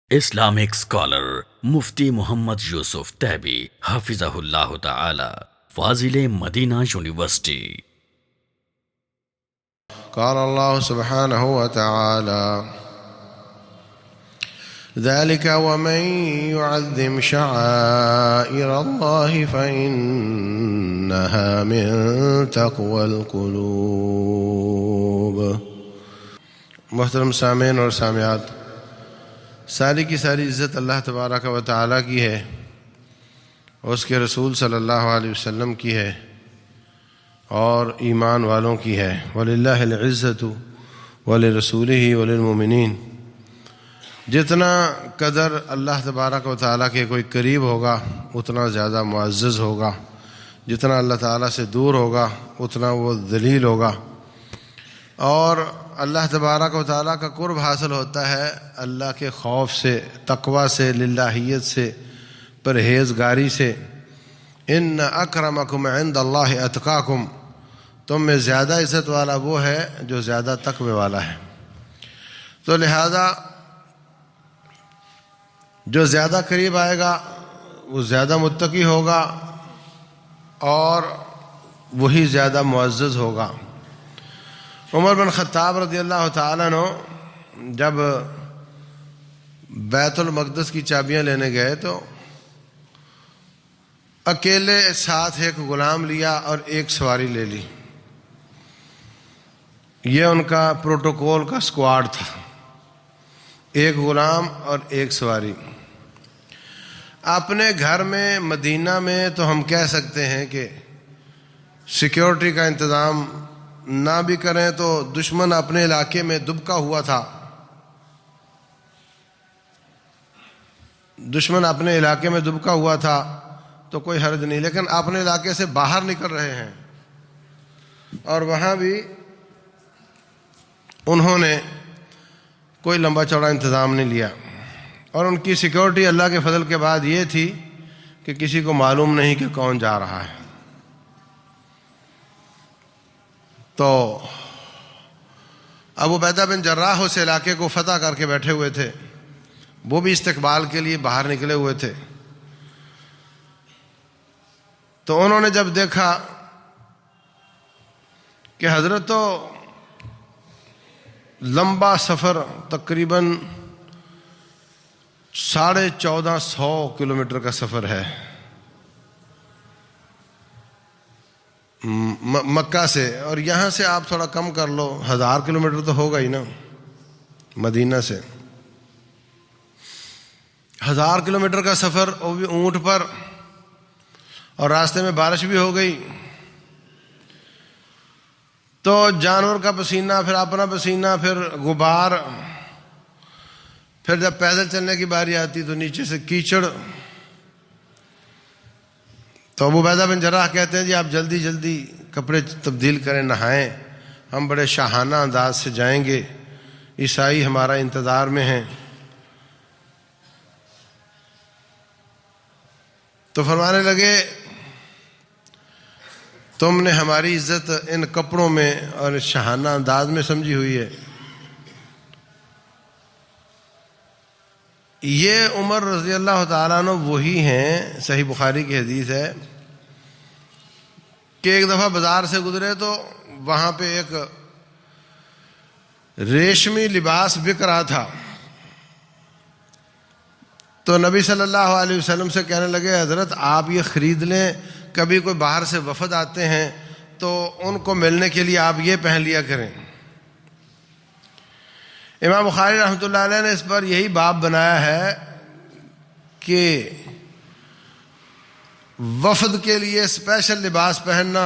Islamic scholar Mufti Muhammad Yusuf Tabi Hafizahullah Ta'ala, Fazile Madina University. قال الله سبحانه وتعالى: ذلك ومن يعظم شعائر الله فإنها من تقوى القلوب. محترم سامعین اور سامعات، ساری کی ساری عزت اللہ تبارک و تعالیٰ کی ہے، اس کے رسول صلی اللہ علیہ وسلم کی ہے اور ایمان والوں کی ہے۔ وَلِلَّهِ الْعِزَّةُ وَلِرَسُولِهِ وَلِلْمُؤْمِنِينَ۔ جتنا قدر اللہ تبارک و تعالیٰ کے کوئی قریب ہوگا اتنا زیادہ معزز ہوگا، جتنا اللہ تعالیٰ سے دور ہوگا اتنا وہ ذلیل ہوگا، اور اللہ تبارک و تعالیٰ کا قرب حاصل ہوتا ہے اللہ کے خوف سے، تقوی سے، للہیت سے، پرہیزگاری سے۔ ان اکرمکم عند اللہ اتقاکم، تم میں زیادہ عزت والا وہ ہے جو زیادہ تقوی والا ہے۔ تو لہذا جو زیادہ قریب آئے گا وہ زیادہ متقی ہوگا اور وہی زیادہ معزز ہوگا۔ عمر بن خطاب رضی اللہ تعالیٰ عنہ جب بیت المقدس کی چابیاں لینے گئے تو اکیلے ساتھ ایک غلام لیا اور ایک سواری لے لی۔ یہ ان کا پروٹوکول کا سکواڈ تھا، ایک غلام اور ایک سواری۔ اپنے گھر میں مدینہ میں تو ہم کہہ سکتے ہیں کہ سیکیورٹی کا انتظام نہ بھی کریں تو دشمن اپنے علاقے میں دبکا ہوا تھا، دشمن اپنے علاقے میں دبکا ہوا تھا تو کوئی حرج نہیں، لیکن اپنے علاقے سے باہر نکل رہے ہیں اور وہاں بھی انہوں نے کوئی لمبا چوڑا انتظام نہیں لیا، اور ان کی سیکیورٹی اللہ کے فضل کے بعد یہ تھی کہ کسی کو معلوم نہیں کہ کون جا رہا ہے۔ تو ابو عبیدہ بن جراح اس علاقے کو فتح کر کے بیٹھے ہوئے تھے، وہ بھی استقبال کے لیے باہر نکلے ہوئے تھے۔ تو انہوں نے جب دیکھا کہ حضرت تو لمبا سفر تقریباً 1450 کلومیٹر کا سفر ہے مکہ سے، اور یہاں سے آپ تھوڑا کم کر لو، 1000 کلومیٹر تو ہوگا ہی نا مدینہ سے، 1000 کلومیٹر کا سفر، وہ بھی اونٹ پر، اور راستے میں بارش بھی ہو گئی تو جانور کا پسینہ، پھر اپنا پسینہ، پھر غبار، پھر جب پیدل چلنے کی باری آتی تو نیچے سے کیچڑ۔ تو ابو عبیدہ بن جراح کہتے ہیں جی آپ جلدی جلدی کپڑے تبدیل کریں، نہائیں، ہم بڑے شاہانہ انداز سے جائیں گے، عیسائی ہمارا انتظار میں ہیں۔ تو فرمانے لگے تم نے ہماری عزت ان کپڑوں میں اور اس شاہانہ انداز میں سمجھی ہوئی ہے۔ یہ عمر رضی اللہ تعالیٰ عنہ وہی ہیں، صحیح بخاری کی حدیث ہے کہ ایک دفعہ بازار سے گزرے تو وہاں پہ ایک ریشمی لباس بک رہا تھا، تو نبی صلی اللہ علیہ وسلم سے کہنے لگے حضرت آپ یہ خرید لیں، کبھی کوئی باہر سے وفد آتے ہیں تو ان کو ملنے کے لیے آپ یہ پہن لیا کریں۔ امام بخاری رحمۃ اللہ علیہ نے اس پر یہی باب بنایا ہے کہ وفد کے لیے اسپیشل لباس پہننا،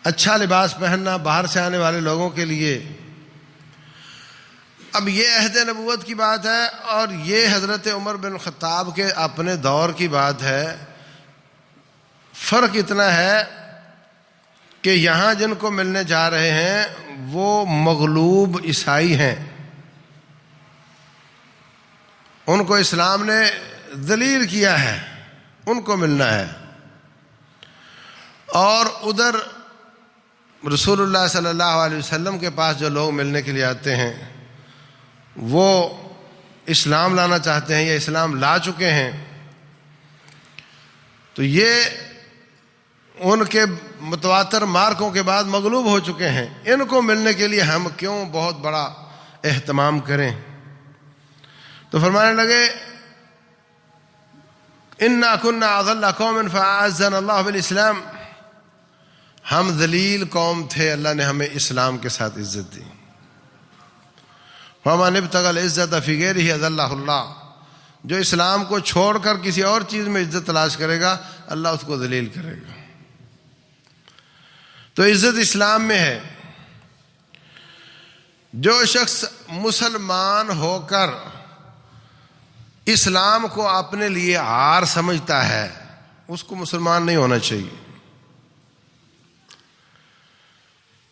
اچھا لباس پہننا باہر سے آنے والے لوگوں کے لیے۔ اب یہ عہد نبوت کی بات ہے اور یہ حضرت عمر بن خطاب کے اپنے دور کی بات ہے۔ فرق اتنا ہے کہ یہاں جن کو ملنے جا رہے ہیں وہ مغلوب عیسائی ہیں، ان کو اسلام نے ذلیل کیا ہے، ان کو ملنا ہے، اور ادھر رسول اللہ صلی اللہ علیہ وسلم کے پاس جو لوگ ملنے کے لیے آتے ہیں وہ اسلام لانا چاہتے ہیں یا اسلام لا چکے ہیں، تو یہ ان کے متواتر مارکوں کے بعد مغلوب ہو چکے ہیں، ان کو ملنے کے لیے ہم کیوں بہت بڑا اہتمام کریں؟ تو فرمانے لگے انا كنا اضل قوم فاعزنا اللہ بالاسلام، ہم ذلیل قوم تھے، اللہ نے ہمیں اسلام کے ساتھ عزت دی۔ فمن ابتغى العزة في غيره اذلہ اللہ، جو اسلام کو چھوڑ کر کسی اور چیز میں عزت تلاش کرے گا اللہ اس کو ذلیل کرے گا۔ تو عزت اسلام میں ہے۔ جو شخص مسلمان ہو کر اسلام کو اپنے لیے عار سمجھتا ہے اس کو مسلمان نہیں ہونا چاہیے۔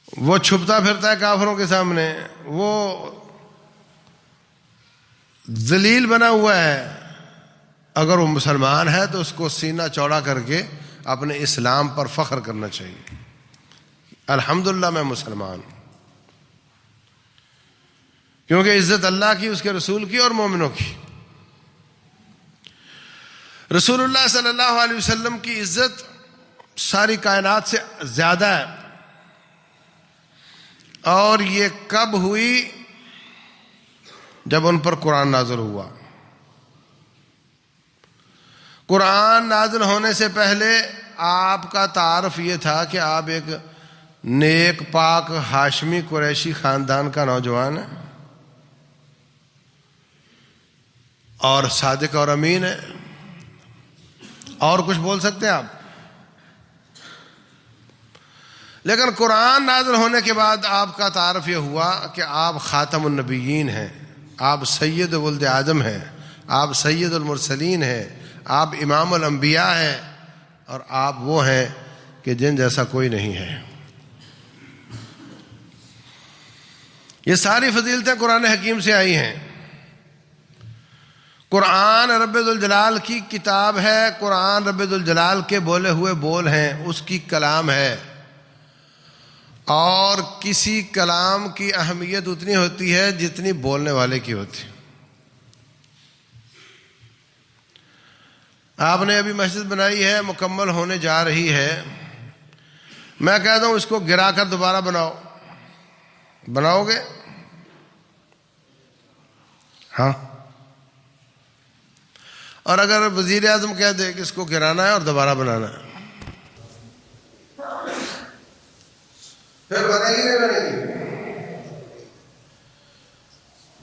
وہ چھپتا پھرتا ہے کافروں کے سامنے، وہ ذلیل بنا ہوا ہے۔ اگر وہ مسلمان ہے تو اس کو سینہ چوڑا کر کے اپنے اسلام پر فخر کرنا چاہیے، الحمدللہ میں مسلمان ہوں، کیونکہ عزت اللہ کی، اس کے رسول کی اور مومنوں کی۔ رسول اللہ صلی اللہ علیہ وسلم کی عزت ساری کائنات سے زیادہ ہے، اور یہ کب ہوئی؟ جب ان پر قرآن نازل ہوا۔ قرآن نازل ہونے سے پہلے آپ کا تعارف یہ تھا کہ آپ ایک نیک پاک ہاشمی قریشی خاندان کا نوجوان ہے اور صادق اور امین ہے، اور کچھ بول سکتے ہیں آپ؟ لیکن قرآن نازل ہونے کے بعد آپ کا تعارف یہ ہوا کہ آپ خاتم النبیین ہیں، آپ سید ولد آدم ہیں، آپ سید المرسلین ہیں، آپ امام الانبیاء ہیں، اور آپ وہ ہیں کہ جن جیسا کوئی نہیں ہے۔ یہ ساری فضیلتیں قرآن حکیم سے آئی ہیں۔ قرآن رب ذوالجلال کی کتاب ہے، قرآن رب ذوالجلال کے بولے ہوئے بول ہیں، اس کی کلام ہے، اور کسی کلام کی اہمیت اتنی ہوتی ہے جتنی بولنے والے کی ہوتی۔ آپ نے ابھی مسجد بنائی ہے، مکمل ہونے جا رہی ہے، میں کہتا ہوں اس کو گرا کر دوبارہ بناؤ، بناؤ گے؟ ہاں۔ اور اگر وزیر اعظم کہہ دے کہ اس کو گرانا ہے اور دوبارہ بنانا ہے، پھر بنے گی نہیں بنے گی؟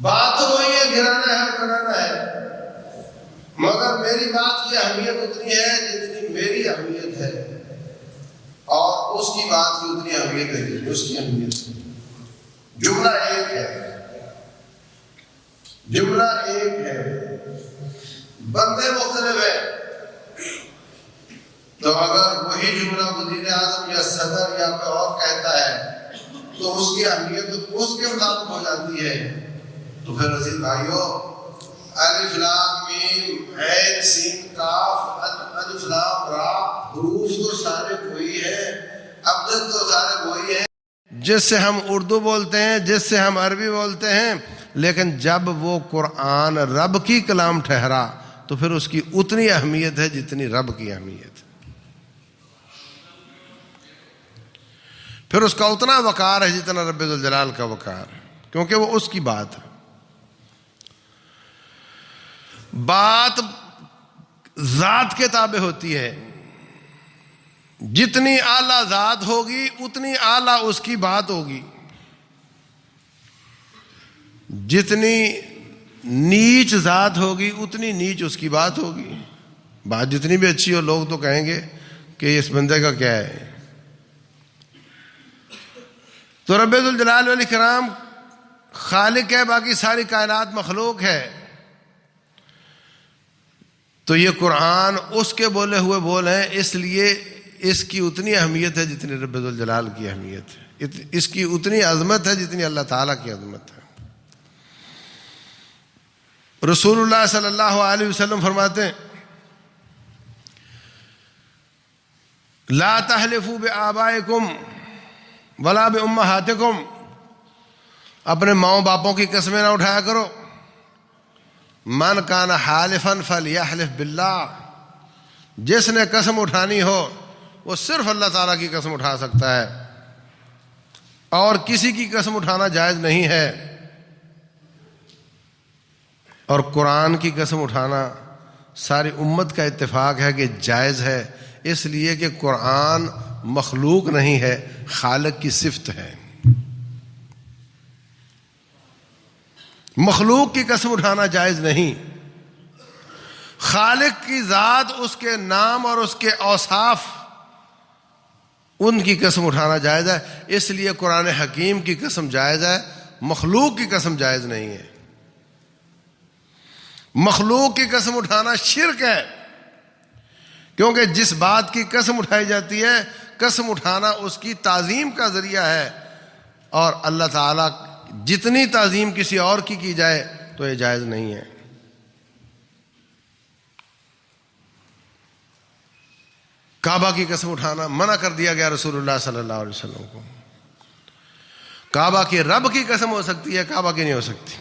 بات تو وہی ہے، گرانا ہے اور بنانا ہے، مگر میری بات کی اہمیت اتنی ہے جتنی میری اہمیت ہے، اور اس کی بات کی اتنی اہمیت ہے جتنی اس کی اہمیت ہے۔ جملہ ایک ہے، جملہ ایک ہے، بندے مختلف ہیں۔ تو اگر وہی جملہ وزیر اعظم یا صدر یا کوئی اور کہتا ہے تو اس کی اہمیت اس کے مطابق ہو جاتی ہے۔ تو پھر عزیز بھائیو، الف لام میم عین سین کاف الف لام را، حروف تو سارے وہی ہیں، ابجد تو سارے وہی ہیں، جس سے ہم اردو بولتے ہیں، جس سے ہم عربی بولتے ہیں، لیکن جب وہ قرآن رب کی کلام ٹھہرا تو پھر اس کی اتنی اہمیت ہے جتنی رب کی اہمیت ہے، پھر اس کا اتنا وقار ہے جتنا رب ذوالجلال کا وقار ہے، کیونکہ وہ اس کی بات ہے۔ بات ذات کے تابع ہوتی ہے، جتنی اعلیٰ ذات ہوگی اتنی اعلیٰ اس کی بات ہوگی، جتنی نیچ ذات ہوگی اتنی نیچ اس کی بات ہوگی۔ بات جتنی بھی اچھی ہو لوگ تو کہیں گے کہ اس بندے کا کیا ہے۔ تو رب ذوالجلال والاکرام خالق ہے، باقی ساری کائنات مخلوق ہے، تو یہ قرآن اس کے بولے ہوئے بول ہیں، اس لیے اس کی اتنی اہمیت ہے جتنی رب ذوالجلال کی اہمیت ہے، اس کی اتنی عظمت ہے جتنی اللہ تعالیٰ کی عظمت ہے۔ رسول اللہ صلی اللہ علیہ وسلم فرماتے ہیں لا تحلفوا بآبائکم ولا بأمہاتکم، اپنے ماؤں باپوں کی قسمیں نہ اٹھایا کرو من کان حالفا فلیحلف باللہ، جس نے قسم اٹھانی ہو وہ صرف اللہ تعالیٰ کی قسم اٹھا سکتا ہے، اور کسی کی قسم اٹھانا جائز نہیں ہے۔ اور قرآن کی قسم اٹھانا ساری امت کا اتفاق ہے کہ جائز ہے، اس لیے کہ قرآن مخلوق نہیں ہے، خالق کی صفت ہے۔ مخلوق کی قسم اٹھانا جائز نہیں، خالق کی ذات، اس کے نام اور اس کے اوصاف، ان کی قسم اٹھانا جائز ہے، اس لیے قرآن حکیم کی قسم جائز ہے، مخلوق کی قسم جائز نہیں ہے۔ مخلوق کی قسم اٹھانا شرک ہے، کیونکہ جس بات کی قسم اٹھائی جاتی ہے، قسم اٹھانا اس کی تعظیم کا ذریعہ ہے، اور اللہ تعالیٰ جتنی تعظیم کسی اور کی جائے تو یہ جائز نہیں ہے۔ کعبہ کی قسم اٹھانا منع کر دیا گیا رسول اللہ صلی اللہ علیہ وسلم کو۔ کعبہ کے رب کی قسم ہو سکتی ہے، کعبہ کی نہیں ہو سکتی۔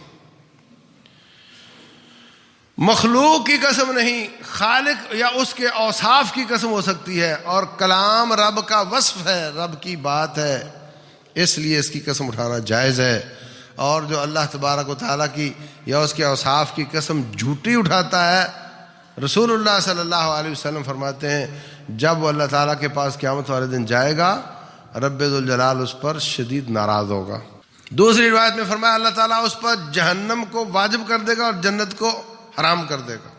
مخلوق کی قسم نہیں، خالق یا اس کے اوصاف کی قسم ہو سکتی ہے، اور کلام رب کا وصف ہے، رب کی بات ہے، اس لیے اس کی قسم اٹھانا جائز ہے۔ اور جو اللہ تبارک و تعالیٰ کی یا اس کے اوصاف کی قسم جھوٹی اٹھاتا ہے، رسول اللہ صلی اللہ علیہ وسلم فرماتے ہیں جب وہ اللہ تعالیٰ کے پاس قیامت والے دن جائے گا، رب ذوالجلال اس پر شدید ناراض ہوگا۔ دوسری روایت میں فرمایا اللہ تعالیٰ اس پر جہنم کو واجب کر دے گا اور جنت کو حرام کر دے گا۔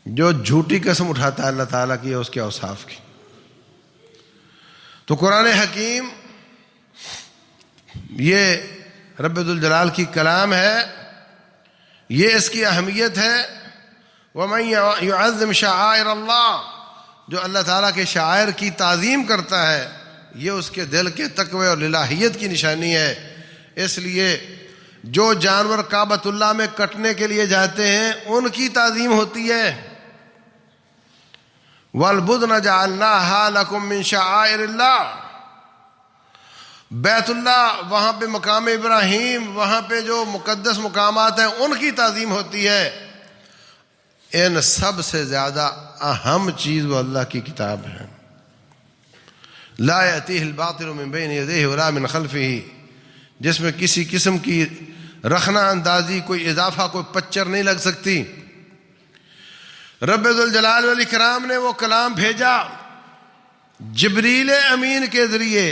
جو جھوٹی قسم اٹھاتا ہے اللہ تعالیٰ کی یا اس کے اوصاف کی۔ تو قرآن حکیم یہ رب ذوالجلال کی کلام ہے، یہ اس کی اہمیت ہے۔ وَمَن يُعَظِّمْ شَعَائِرَ اللَّهِ، جو اللہ تعالیٰ کے شعائر کی تعظیم کرتا ہے، یہ اس کے دل کے تقوی اور الہیت کی نشانی ہے۔ اس لیے جو جانور کعبۃ اللہ میں کٹنے کے لیے جاتے ہیں ان کی تعظیم ہوتی ہے۔ وَالْبُدْنَ جَعَلْنَاهَا لَكُم مِّن شَعَائِرِ اللَّهِ، بیت اللہ، وہاں پہ مقام ابراہیم، وہاں پہ جو مقدس مقامات ہیں ان کی تعظیم ہوتی ہے۔ ان سب سے زیادہ اہم چیز وہ اللہ کی کتاب ہے۔ لا یأتیہ الباطل من بین یدیہ ولا من خلفہ، جس میں کسی قسم کی رخنہ اندازی، کوئی اضافہ، کوئی پچر نہیں لگ سکتی۔ رب ذوالجلال والاکرام نے وہ کلام بھیجا جبریل امین کے ذریعے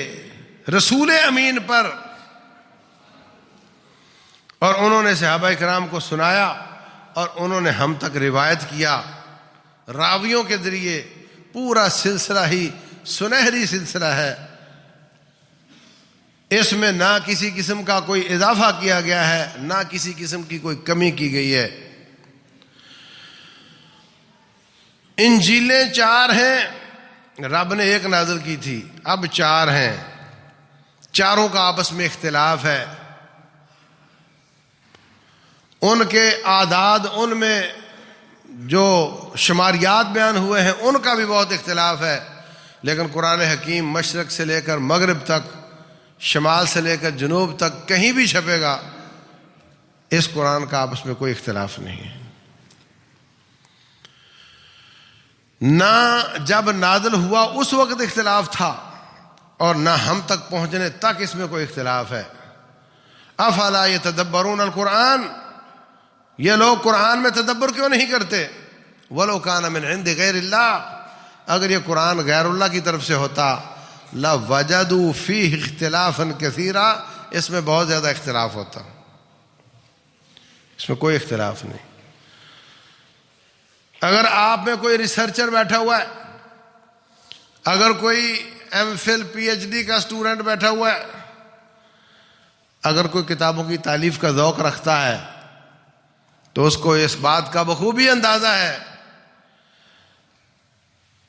رسول امین پر، اور انہوں نے صحابہ کرام کو سنایا، اور انہوں نے ہم تک روایت کیا راویوں کے ذریعے۔ پورا سلسلہ ہی سنہری سلسلہ ہے، اس میں نہ کسی قسم کا کوئی اضافہ کیا گیا ہے، نہ کسی قسم کی کوئی کمی کی گئی ہے۔ انجیلیں 4 ہیں، رب نے 1 نازل کی تھی، اب 4 ہیں، چاروں کا آپس میں اختلاف ہے۔ ان کے اعداد، ان میں جو شماریات بیان ہوئے ہیں ان کا بھی بہت اختلاف ہے، لیکن قرآن حکیم مشرق سے لے کر مغرب تک، شمال سے لے کر جنوب تک کہیں بھی چھپے گا، اس قرآن کا آپس میں کوئی اختلاف نہیں ہے۔ نہ جب نازل ہوا اس وقت اختلاف تھا، اور نہ ہم تک پہنچنے تک اس میں کوئی اختلاف ہے۔ افلا یتدبرون القرآن، یہ لوگ قرآن میں تدبر کیوں نہیں کرتے؟ وَلَوْ كَانَ مِنْ عِنْدِ غَيْرِ اللَّهِ، اگر یہ قرآن غیر اللہ کی طرف سے ہوتا، لَوَجَدُوا فِيهِ اخْتِلَافًا كَثِيرًا، اس میں بہت زیادہ اختلاف ہوتا، اس میں کوئی اختلاف نہیں۔ اگر آپ میں کوئی ریسرچر بیٹھا ہوا ہے، اگر کوئی M Phil P H D کا اسٹوڈنٹ بیٹھا ہوا ہے، اگر کوئی کتابوں کی تالیف کا ذوق رکھتا ہے، تو اس کو اس بات کا بخوبی اندازہ ہے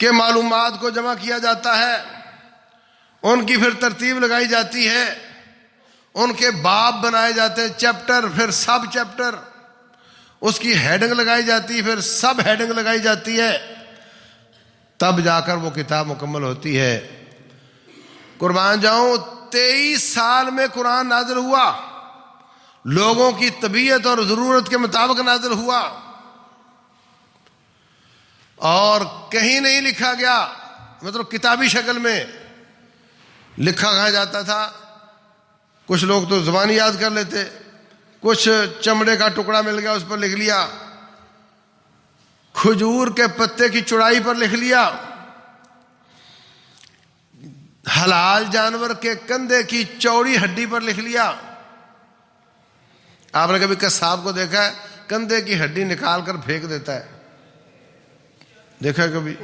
کہ معلومات کو جمع کیا جاتا ہے، ان کی پھر ترتیب لگائی جاتی ہے، ان کے باب بنائے جاتے ہیں، چیپٹر، پھر سب چیپٹر، اس کی ہیڈنگ لگائی جاتی ہے، پھر سب ہیڈنگ لگائی جاتی ہے، تب جا کر وہ کتاب مکمل ہوتی ہے۔ قربان جاؤں 23 سال میں قرآن نازل ہوا، لوگوں کی طبیعت اور ضرورت کے مطابق نازل ہوا، اور کہیں نہیں لکھا گیا، مطلب کتابی شکل میں لکھا کہا جاتا تھا۔ کچھ لوگ تو زبانی یاد کر لیتے، کچھ چمڑے کا ٹکڑا مل گیا اس پر لکھ لیا، کھجور کے پتے کی چوڑائی پر لکھ لیا، حلال جانور کے کندھے کی چوڑی ہڈی پر لکھ لیا۔ آپ نے کبھی قصاب کو دیکھا ہے کندھے کی ہڈی نکال کر پھینک دیتا ہے؟ دیکھا ہے کبھی؟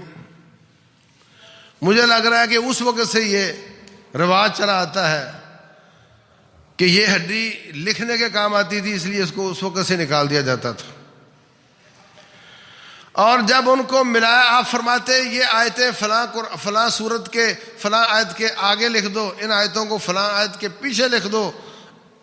مجھے لگ رہا ہے کہ اس وقت سے یہ رواج چلا آتا ہے کہ یہ ہڈی لکھنے کے کام آتی تھی، اس لیے اس کو اس وقت سے نکال دیا جاتا تھا۔ اور جب ان کو ملایا، آپ فرماتے یہ آیتیں فلاں صورت کے فلاں آیت کے آگے لکھ دو، ان آیتوں کو فلاں آیت کے پیچھے لکھ دو،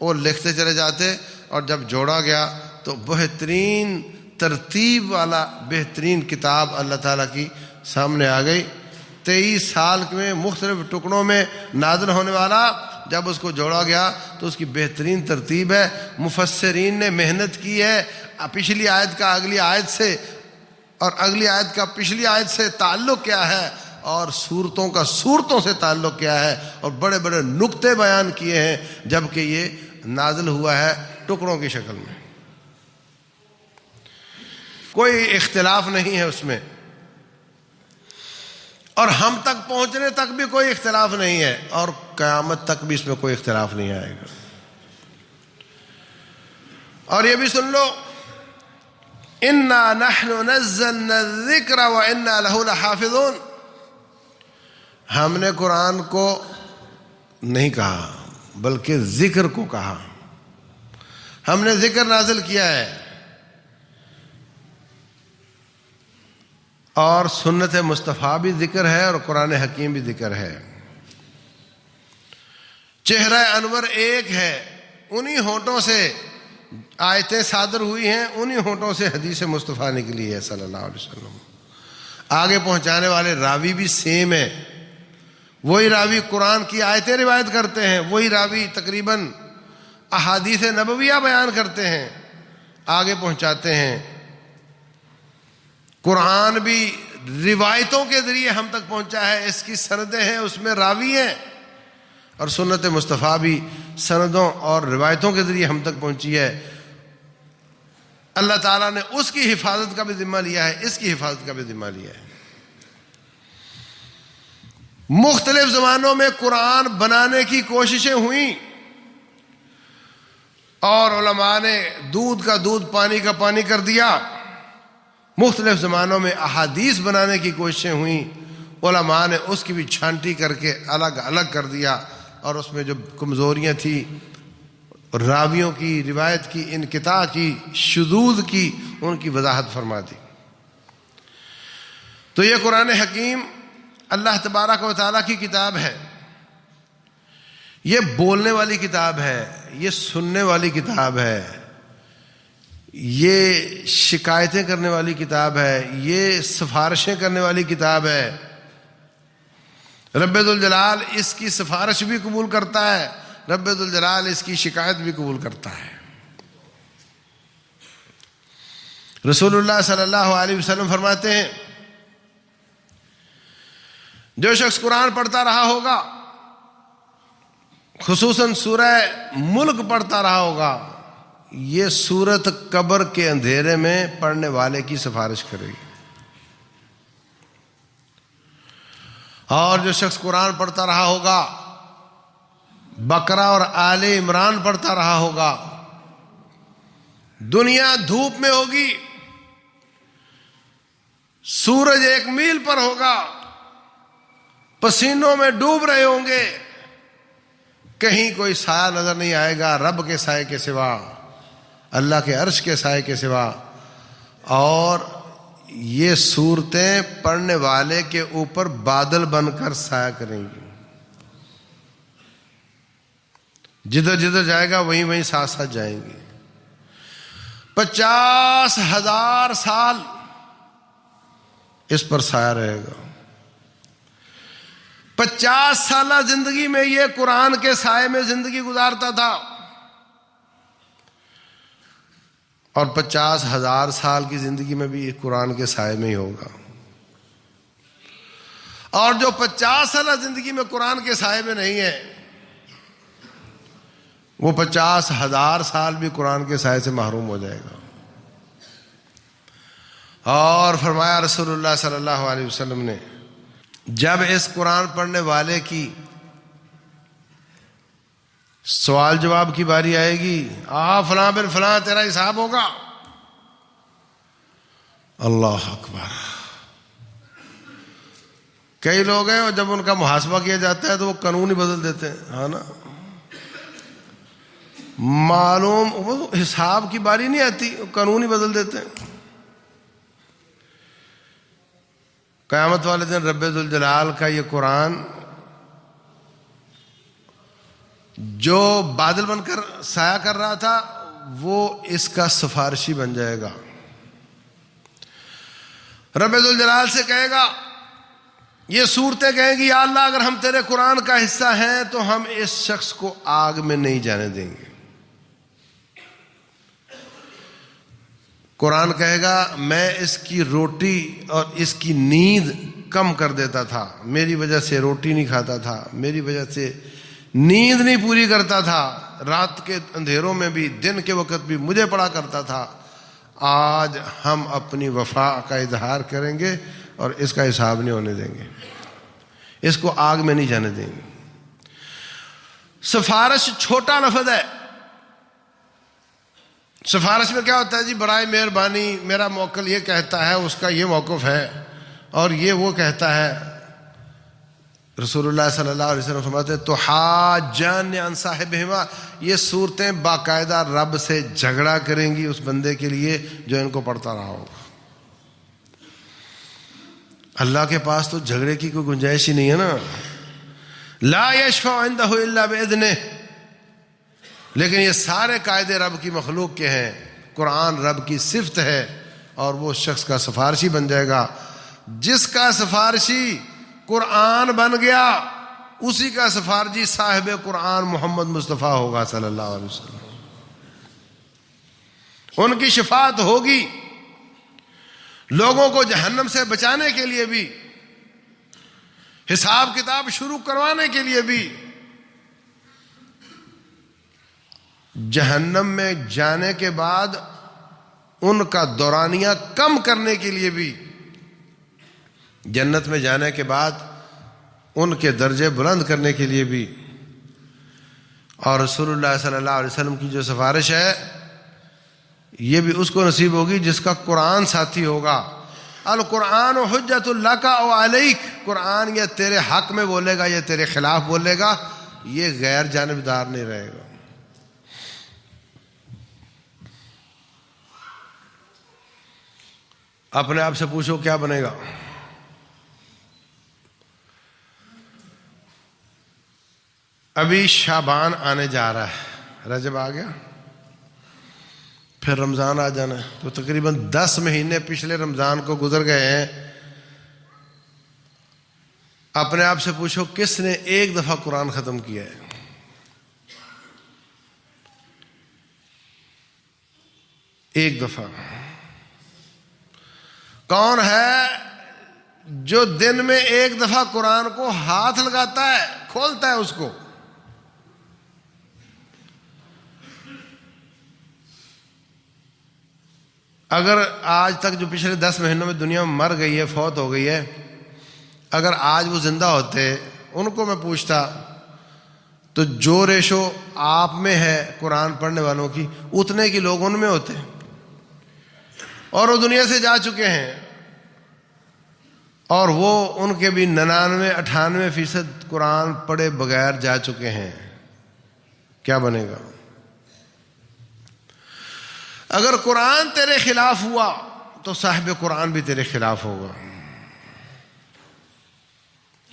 وہ لکھتے چلے جاتے، اور جب جوڑا گیا تو بہترین ترتیب والا بہترین کتاب اللہ تعالیٰ کی سامنے آ گئی۔ 23 سال میں مختلف ٹکڑوں میں نازل ہونے والا، جب اس کو جوڑا گیا تو اس کی بہترین ترتیب ہے۔ مفسرین نے محنت کی ہے پچھلی آیت کا اگلی آیت سے، اور اگلی آیت کا پچھلی آیت سے تعلق کیا ہے، اور صورتوں کا صورتوں سے تعلق کیا ہے، اور بڑے بڑے نقطے بیان کیے ہیں، جبکہ یہ نازل ہوا ہے ٹکڑوں کی شکل میں۔ کوئی اختلاف نہیں ہے اس میں، اور ہم تک پہنچنے تک بھی کوئی اختلاف نہیں ہے، اور قیامت تک بھی اس میں کوئی اختلاف نہیں آئے گا۔ اور یہ بھی سن لو، اِنَّا نَحْنُ نَزَّلْنَا الذِّكْرَ وَإِنَّا لَهُ لَحَافِظُونَ۔ ہم نے قرآن کو نہیں کہا بلکہ ذکر کو کہا، ہم نے ذکر نازل کیا ہے، اور سنت مصطفیٰ بھی ذکر ہے، اور قرآن حکیم بھی ذکر ہے۔ چہرہ انور ایک ہے، انہی ہونٹوں سے آیتیں صادر ہوئی ہیں، انہی ہونٹوں سے حدیث مصطفیٰ نکلی ہے صلی اللہ علیہ وسلم۔ آگے پہنچانے والے راوی بھی سیم ہیں، وہی راوی قرآن کی آیتیں روایت کرتے ہیں، وہی راوی تقریباً احادیث نبویہ بیان کرتے ہیں، آگے پہنچاتے ہیں۔ قرآن بھی روایتوں کے ذریعے ہم تک پہنچا ہے، اس کی سندیں ہیں، اس میں راوی ہیں، اور سنت مصطفیٰ بھی سندوں اور روایتوں کے ذریعے ہم تک پہنچی ہے۔ اللہ تعالیٰ نے اس کی حفاظت کا بھی ذمہ لیا ہے، اس کی حفاظت کا بھی ذمہ لیا ہے۔ مختلف زمانوں میں قرآن بنانے کی کوششیں ہوئیں، اور علماء نے دودھ کا دودھ پانی کا پانی کر دیا۔ مختلف زمانوں میں احادیث بنانے کی کوششیں ہوئیں، علماء نے اس کی بھی چھانٹی کر کے الگ الگ کر دیا، اور اس میں جو کمزوریاں تھیں، راویوں کی، روایت کی، انقطاع کی، شذوذ کی، ان کی وضاحت فرما دی۔ تو یہ قرآن حکیم اللہ تبارک و تعالیٰ کی کتاب ہے، یہ بولنے والی کتاب ہے، یہ سننے والی کتاب ہے، یہ شکایتیں کرنے والی کتاب ہے، یہ سفارشیں کرنے والی کتاب ہے۔ رب ذوالجلال اس کی سفارش بھی قبول کرتا ہے، رب ذوالجلال اس کی شکایت بھی قبول کرتا ہے۔ رسول اللہ صلی اللہ علیہ وسلم فرماتے ہیں، جو شخص قرآن پڑھتا رہا ہوگا، خصوصاً سورہ ملک پڑھتا رہا ہوگا، یہ سورت قبر کے اندھیرے میں پڑھنے والے کی سفارش کرے گی۔ اور جو شخص قرآن پڑھتا رہا ہوگا، بقرہ اور آل عمران پڑھتا رہا ہوگا، دنیا دھوپ میں ہوگی، سورج 1 میل پر ہوگا، پسینوں میں ڈوب رہے ہوں گے، کہیں کوئی سایہ نظر نہیں آئے گا رب کے سائے کے سوا، اللہ کے عرش کے سائے کے سوا، اور یہ صورتیں پڑھنے والے کے اوپر بادل بن کر سایہ کریں گی۔ جدھر جدھر جائے گا وہیں وہیں ساتھ ساتھ جائیں گے۔ 50,000 سال اس پر سایہ رہے گا۔ 50 سالہ زندگی میں یہ قرآن کے سائے میں زندگی گزارتا تھا، اور 50,000 سال کی زندگی میں بھی قرآن کے سائے میں ہی ہوگا، اور جو 50 سالہ زندگی میں قرآن کے سائے میں نہیں ہے وہ 50,000 سال بھی قرآن کے سائے سے محروم ہو جائے گا۔ اور فرمایا رسول اللہ صلی اللہ علیہ وسلم نے، جب اس قرآن پڑھنے والے کی سوال جواب کی باری آئے گی، فلاں بن فلاں تیرا حساب ہوگا، اللہ اکبر۔ کئی لوگ ہیں اور جب ان کا محاسبہ کیا جاتا ہے تو وہ قانون ہی بدل دیتے ہیں، ہاں نا، معلوم حساب کی باری نہیں آتی، قانون ہی بدل دیتے ہیں۔ قیامت والے دن رب ذوالجلال کا یہ قرآن جو بادل بن کر سایہ کر رہا تھا وہ اس کا سفارشی بن جائے گا۔ رب ذوالجلال سے کہے گا، یہ صورتیں کہیں گی یا اللہ اگر ہم تیرے قرآن کا حصہ ہیں تو ہم اس شخص کو آگ میں نہیں جانے دیں گے۔ قرآن کہے گا میں اس کی روٹی اور اس کی نیند کم کر دیتا تھا، میری وجہ سے روٹی نہیں کھاتا تھا، میری وجہ سے نیند نہیں پوری کرتا تھا، رات کے اندھیروں میں بھی دن کے وقت بھی مجھے پڑھا کرتا تھا، آج ہم اپنی وفا کا اظہار کریں گے اور اس کا حساب نہیں ہونے دیں گے، اس کو آگ میں نہیں جانے دیں گے۔ سفارش چھوٹا لفظ ہے۔ سفارش میں کیا ہوتا ہے جی؟ برائے مہربانی میرا موکل یہ کہتا ہے، اس کا یہ موقف ہے اور یہ وہ کہتا ہے۔ رسول اللہ صلی اللہ علیہ وسلم فرماتے ہیں تو حاجان عن صاحبہما، یہ صورتیں باقاعدہ رب سے جھگڑا کریں گی اس بندے کے لیے جو ان کو پڑھتا رہا ہوگا۔ اللہ کے پاس تو جھگڑے کی کوئی گنجائش ہی نہیں ہے نا۔ لا یشفع عندہ الا باذنہ، لیکن یہ سارے قاعدے رب کی مخلوق کے ہیں، قرآن رب کی صفت ہے، اور وہ شخص کا سفارشی بن جائے گا۔ جس کا سفارشی قرآن بن گیا اسی کا سفارشی صاحب قرآن محمد مصطفیٰ ہوگا صلی اللہ علیہ وسلم۔ ان کی شفاعت ہوگی، لوگوں کو جہنم سے بچانے کے لیے بھی، حساب کتاب شروع کروانے کے لیے بھی، جہنم میں جانے کے بعد ان کا دورانیہ کم کرنے کے لیے بھی، جنت میں جانے کے بعد ان کے درجے بلند کرنے کے لیے بھی۔ اور رسول اللہ صلی اللہ علیہ وسلم کی جو سفارش ہے یہ بھی اس کو نصیب ہوگی جس کا قرآن ساتھی ہوگا۔ القرآن حجت لک او علیک، قرآن یہ تیرے حق میں بولے گا، یہ تیرے خلاف بولے گا، یہ غیر جانبدار نہیں رہے گا۔ اپنے آپ سے پوچھو کیا بنے گا؟ ابھی شعبان آنے جا رہا ہے، رجب آ گیا، پھر رمضان آ جانا ہے، تو تقریباً 10 مہینے پچھلے رمضان کو گزر گئے ہیں۔ اپنے آپ سے پوچھو کس نے ایک دفعہ قرآن ختم کیا ہے؟ ایک دفعہ۔ کون ہے جو دن میں ایک دفعہ قرآن کو ہاتھ لگاتا ہے، کھولتا ہے اس کو؟ اگر آج تک جو پچھلے 10 مہینوں میں دنیا میں مر گئی ہے، فوت ہو گئی ہے، اگر آج وہ زندہ ہوتے ان کو میں پوچھتا تو جو ریشو آپ میں ہے قرآن پڑھنے والوں کی اتنے کی لوگ ان میں ہوتے، اور وہ دنیا سے جا چکے ہیں، اور وہ ان کے بھی 99-98% قرآن پڑھے بغیر جا چکے ہیں۔ کیا بنے گا؟ اگر قرآن تیرے خلاف ہوا تو صاحب قرآن بھی تیرے خلاف ہوگا،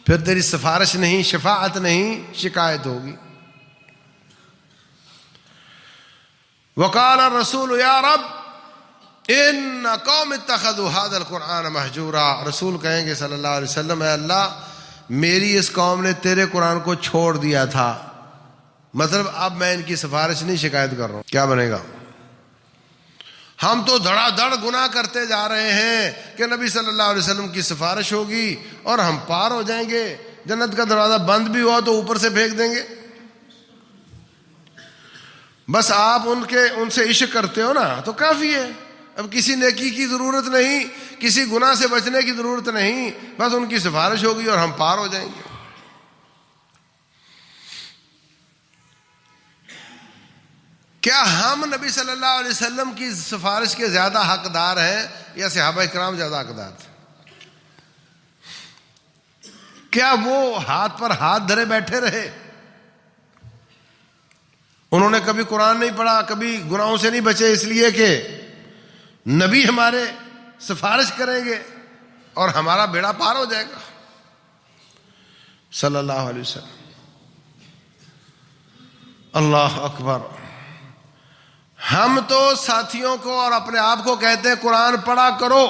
پھر تیری سفارش نہیں، شفاعت نہیں، شکایت ہوگی۔ وقال الرسول یا رب ان قوم اتخذوا هذا القرآن مہجورا، رسول کہیں گے صلی اللہ علیہ وسلم اے اللہ میری اس قوم نے تیرے قرآن کو چھوڑ دیا تھا، مطلب اب میں ان کی سفارش نہیں، شکایت کر رہا ہوں۔ کیا بنے گا؟ ہم تو دھڑا دھڑ گناہ کرتے جا رہے ہیں کہ نبی صلی اللہ علیہ وسلم کی سفارش ہوگی اور ہم پار ہو جائیں گے، جنت کا دروازہ بند بھی ہوا تو اوپر سے پھینک دیں گے۔ بس آپ ان سے عشق کرتے ہو نا تو کافی ہے، اب کسی نیکی کی ضرورت نہیں، کسی گناہ سے بچنے کی ضرورت نہیں، بس ان کی سفارش ہوگی اور ہم پار ہو جائیں گے۔ کیا ہم نبی صلی اللہ علیہ وسلم کی سفارش کے زیادہ حقدار ہیں یا صحابہ کرام زیادہ حقدار تھے؟ کیا وہ ہاتھ پر ہاتھ دھرے بیٹھے رہے؟ انہوں نے کبھی قرآن نہیں پڑھا، کبھی گناہوں سے نہیں بچے، اس لیے کہ نبی ہمارے سفارش کریں گے اور ہمارا بیڑا پار ہو جائے گا صلی اللہ علیہ وسلم۔ اللہ اکبر۔ ہم تو ساتھیوں کو اور اپنے آپ کو کہتے ہیں قرآن پڑھا کرو،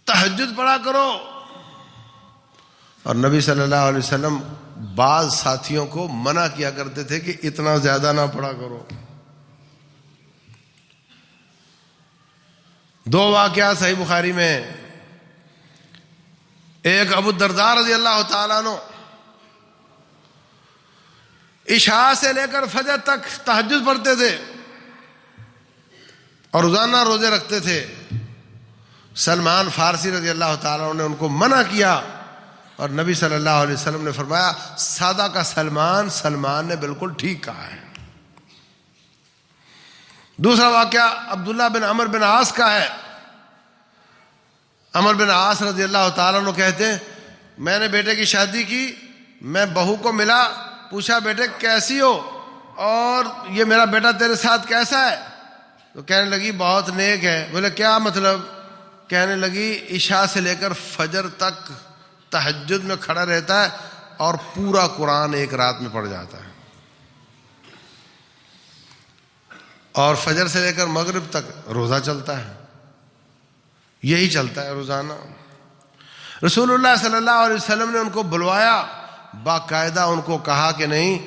تہجد پڑھا کرو، اور نبی صلی اللہ علیہ وسلم بعض ساتھیوں کو منع کیا کرتے تھے کہ اتنا زیادہ نہ پڑھا کرو۔ دو واقعات صحیح بخاری میں، ایک ابو الدرداء رضی اللہ تعالیٰ عنہ عشاء سے لے کر فجر تک تہجد پڑھتے تھے اور روزانہ روزے رکھتے تھے۔ سلمان فارسی رضی اللہ تعالیٰ عنہ نے ان کو منع کیا اور نبی صلی اللہ علیہ وسلم نے فرمایا سادہ کا سلمان نے بالکل ٹھیک کہا ہے۔ دوسرا واقعہ عبداللہ بن عمر بن عاص کا ہے۔ عمر بن عاص رضی اللہ تعالیٰ عنہ کہتے ہیں میں نے بیٹے کی شادی کی، میں بہو کو ملا، پوچھا بیٹے کیسی ہو اور یہ میرا بیٹا تیرے ساتھ کیسا ہے؟ تو کہنے لگی بہت نیک ہے۔ بولے کیا مطلب؟ کہنے لگی عشاء سے لے کر فجر تک تہجد میں کھڑا رہتا ہے اور پورا قرآن ایک رات میں پڑھ جاتا ہے، اور فجر سے لے کر مغرب تک روزہ چلتا ہے، یہی چلتا ہے روزانہ۔ رسول اللہ صلی اللہ علیہ وسلم نے ان کو بلوایا، باقاعدہ ان کو کہا کہ نہیں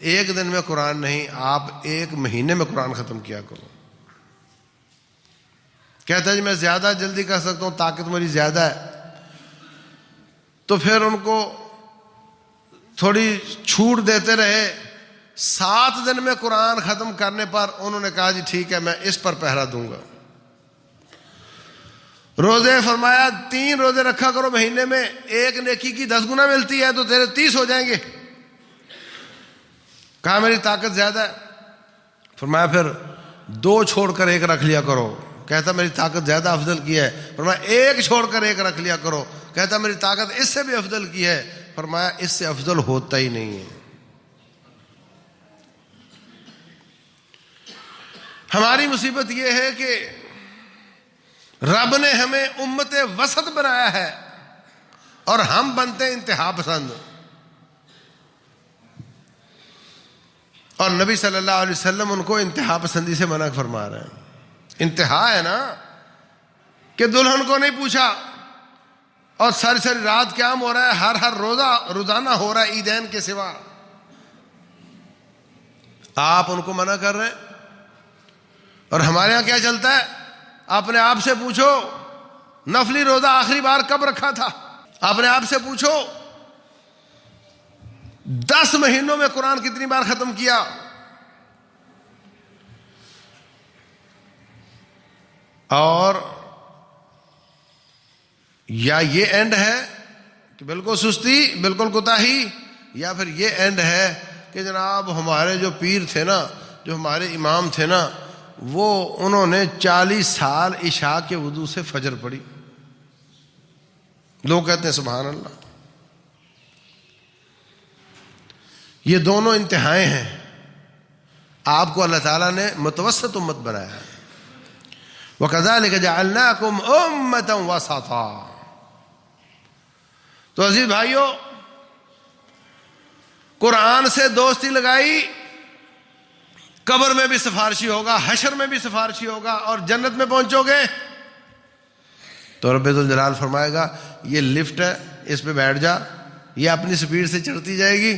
ایک دن میں قرآن نہیں، آپ ایک مہینے میں قرآن ختم کیا کرو۔ کہتا ہے جی میں زیادہ جلدی کر سکتا ہوں، طاقت میری زیادہ ہے۔ تو پھر ان کو تھوڑی چھوٹ دیتے رہے۔ 7 دن میں قرآن ختم کرنے پر انہوں نے کہا جی ٹھیک ہے میں اس پر پہرا دوں گا۔ روزے فرمایا 3 روزے رکھا کرو مہینے میں، ایک نیکی کی 10 گنا ملتی ہے تو تیرے 30 ہو جائیں گے۔ کہا میری طاقت زیادہ ہے۔ فرمایا پھر 2 چھوڑ کر 1 رکھ لیا کرو۔ کہتا میری طاقت زیادہ افضل کی ہے۔ فرمایا 1 چھوڑ کر 1 رکھ لیا کرو۔ کہتا میری طاقت اس سے بھی افضل کی ہے۔ فرمایا اس سے افضل ہوتا ہی نہیں ہے۔ ہماری مصیبت یہ ہے کہ رب نے ہمیں امت وسط بنایا ہے اور ہم بنتے ہیں انتہا پسند، اور نبی صلی اللہ علیہ وسلم ان کو انتہا پسندی سے منع فرما رہے ہیں۔ انتہا ہے نا کہ دلہن کو نہیں پوچھا اور ساری رات قیام ہو رہا ہے، ہر روزانہ ہو رہا ہے عیدین کے سوا، آپ ان کو منع کر رہے ہیں۔ اور ہمارے ہاں کیا چلتا ہے؟ اپنے آپ سے پوچھو نفلی روزہ آخری بار کب رکھا تھا، اپنے آپ سے پوچھو 10 مہینوں میں قرآن کتنی بار ختم کیا۔ اور یا یہ اینڈ ہے کہ بالکل سستی، بالکل کوتاہی، یا پھر یہ اینڈ ہے کہ جناب ہمارے جو پیر تھے نا، جو ہمارے امام تھے نا، وہ انہوں نے 40 سال عشاء کے وضو سے فجر پڑھی۔ لوگ کہتے ہیں سبحان اللہ۔ یہ دونوں انتہائیں ہیں۔ آپ کو اللہ تعالیٰ نے متوسط امت بنایا ہے۔ وَكَذَلِكَ جَعَلْنَاكُمْ أُمَّةً وَسَطًا۔ تو عزیز بھائیو، قرآن سے دوستی لگائی، قبر میں بھی سفارشی ہوگا، حشر میں بھی سفارشی ہوگا، اور جنت میں پہنچو گے تو رب ذوالجلال فرمائے گا یہ لفٹ ہے، اس پہ بیٹھ جا، یہ اپنی سپیڈ سے چڑھتی جائے گی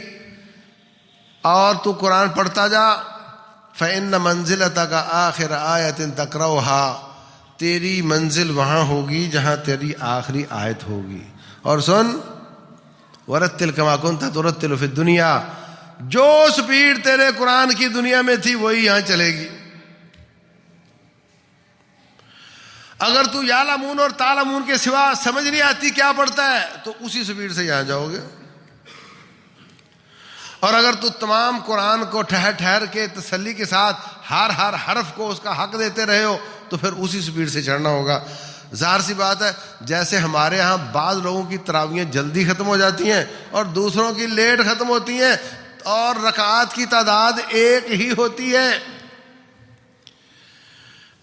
اور تو قرآن پڑھتا جا، فإن منزلتک آخر آیت تقرؤها، تیری منزل وہاں ہوگی جہاں تیری آخری آیت ہوگی. اور سن، ورتل کما کنت ترتل فی الدنیا، جو سپیڈ تیرے قرآن کی دنیا میں تھی وہی یہاں چلے گی. اگر تو یعلمون اور تعلمون کے سوا سمجھ نہیں آتی کیا پڑھتا ہے تو اسی سپیڈ سے یہاں جاؤ گے. اور اگر تو تمام قرآن کو ٹھہر ٹھہر کے تسلی کے ساتھ ہر حرف کو اس کا حق دیتے رہے ہو تو پھر اسی سپیڈ سے چڑھنا ہوگا. ظاہر سی بات ہے، جیسے ہمارے ہاں بعض لوگوں کی تراویحیں جلدی ختم ہو جاتی ہیں اور دوسروں کی لیٹ ختم ہوتی ہیں اور رکعات کی تعداد ایک ہی ہوتی ہے،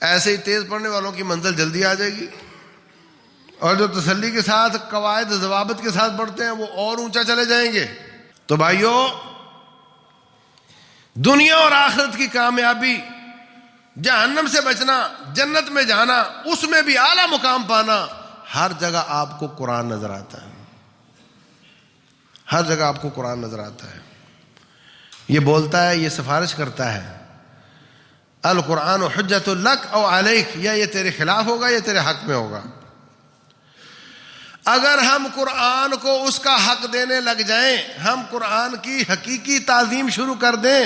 ایسے ہی تیز پڑھنے والوں کی منزل جلدی آ جائے گی، اور جو تسلی کے ساتھ قواعد ضوابط کے ساتھ پڑھتے ہیں وہ اور اونچا چلے جائیں گے. تو بھائیو، دنیا اور آخرت کی کامیابی، جہنم سے بچنا، جنت میں جانا، اس میں بھی اعلیٰ مقام پانا، ہر جگہ آپ کو قرآن نظر آتا ہے. ہر جگہ آپ کو قرآن نظر آتا ہے. یہ بولتا ہے، یہ سفارش کرتا ہے، القرآن حجت لک او علیک، یا یہ تیرے خلاف ہوگا یا تیرے حق میں ہوگا. اگر ہم قرآن کو اس کا حق دینے لگ جائیں، ہم قرآن کی حقیقی تعظیم شروع کر دیں،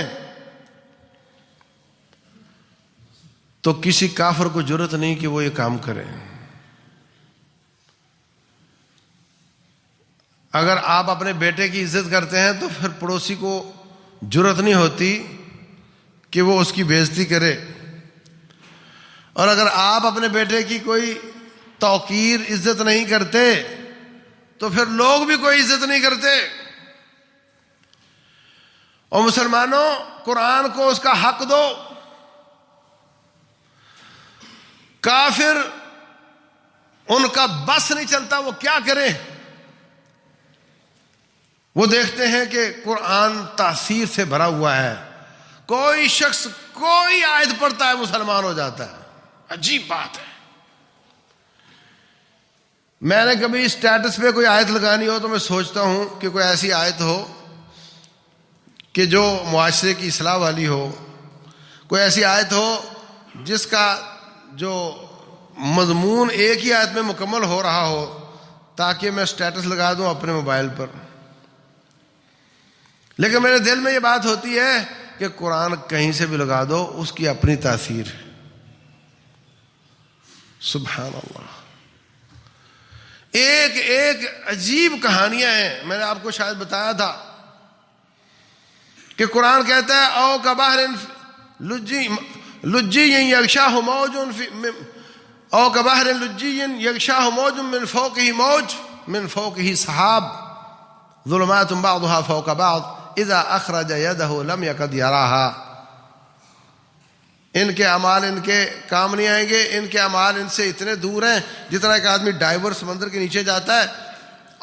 تو کسی کافر کو جرأت نہیں کہ وہ یہ کام کرے. اگر آپ اپنے بیٹے کی عزت کرتے ہیں تو پھر پڑوسی کو جرأت نہیں ہوتی کہ وہ اس کی بےزتی کرے. اور اگر آپ اپنے بیٹے کی کوئی توقیر عزت نہیں کرتے تو پھر لوگ بھی کوئی عزت نہیں کرتے. اور مسلمانوں، قرآن کو اس کا حق دو. کافر ان کا بس نہیں چلتا، وہ کیا کریں؟ وہ دیکھتے ہیں کہ قرآن تاثیر سے بھرا ہوا ہے، کوئی شخص کوئی آیت پڑھتا ہے مسلمان ہو جاتا ہے. عجیب بات ہے. میں نے کبھی اسٹیٹس پہ کوئی آیت لگانی ہو تو میں سوچتا ہوں کہ کوئی ایسی آیت ہو کہ جو معاشرے کی اصلاح والی ہو، کوئی ایسی آیت ہو جس کا جو مضمون ایک ہی آیت میں مکمل ہو رہا ہو، تاکہ میں اسٹیٹس لگا دوں اپنے موبائل پر. لیکن میرے دل میں یہ بات ہوتی ہے کہ قرآن کہیں سے بھی لگا دو، اس کی اپنی تاثیر ہے. سبحان اللہ. ایک ایک عجیب کہانیاں ہیں. میں نے آپ کو شاید بتایا تھا کہ قرآن کہتا ہے او کبحر لجی یغشاہ موج او کبحر لجی یغشاہ موج من فوقہ موج من فوقہ سحاب ظلمات بعضها فوق بعض اذا اخرج یدہ لم یکد یراها. ان کے اعمال ان کے کام نہیں آئیں گے. ان کے اعمال ان سے اتنے دور ہیں جتنا ایک آدمی ڈائیور سمندر کے نیچے جاتا ہے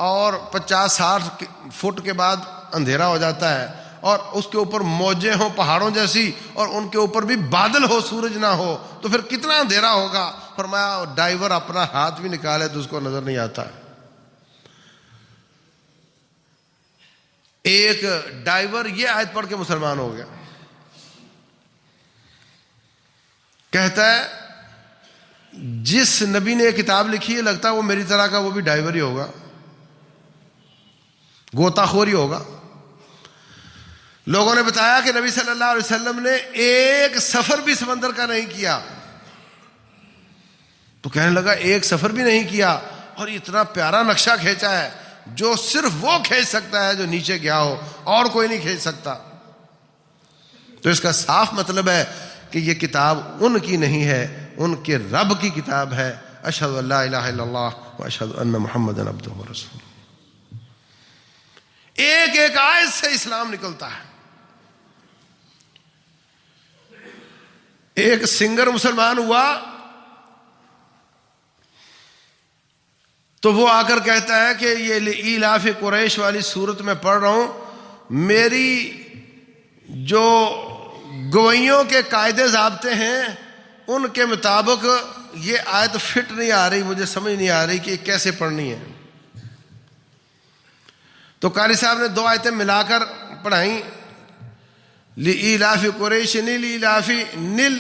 اور 50-60 فٹ کے بعد اندھیرا ہو جاتا ہے، اور اس کے اوپر موجیں ہوں پہاڑوں جیسی، اور ان کے اوپر بھی بادل ہو، سورج نہ ہو، تو پھر کتنا اندھیرا ہوگا. فرمایا ڈائیور اپنا ہاتھ بھی نکالے تو اس کو نظر نہیں آتا. ایک ڈائیور یہ آیت پڑھ کے مسلمان ہو گیا. کہتا ہے جس نبی نے یہ کتاب لکھی ہے لگتا ہے وہ میری طرح کا وہ بھی ڈائیور ہی ہوگا، غوطہ خور ہی ہوگا. لوگوں نے بتایا کہ نبی صلی اللہ علیہ وسلم نے ایک سفر بھی سمندر کا نہیں کیا. تو کہنے لگا ایک سفر بھی نہیں کیا اور اتنا پیارا نقشہ کھینچا ہے جو صرف وہ کھینچ سکتا ہے جو نیچے گیا ہو، اور کوئی نہیں کھینچ سکتا. تو اس کا صاف مطلب ہے کہ یہ کتاب ان کی نہیں ہے، ان کے رب کی کتاب ہے. اشہد ان لا الہ الا اللہ و اشہد ان محمدًا عبدہ ورسولہ. ایک ایک آیت سے اسلام نکلتا ہے. ایک سنگر مسلمان ہوا تو وہ آ کر کہتا ہے کہ یہ ایلاف قریش والی صورت میں پڑھ رہا ہوں، میری جو گوئیوں کے قاعدے ضابطے ہیں ان کے مطابق یہ آیت فٹ نہیں آ رہی، مجھے سمجھ نہیں آ رہی کہ کیسے پڑھنی ہے. تو قاری صاحب نے 2 آیتیں ملا کر پڑھائیں. لِإِيلَافِ قُرَيْشٍ لِإِيلَافِ نِل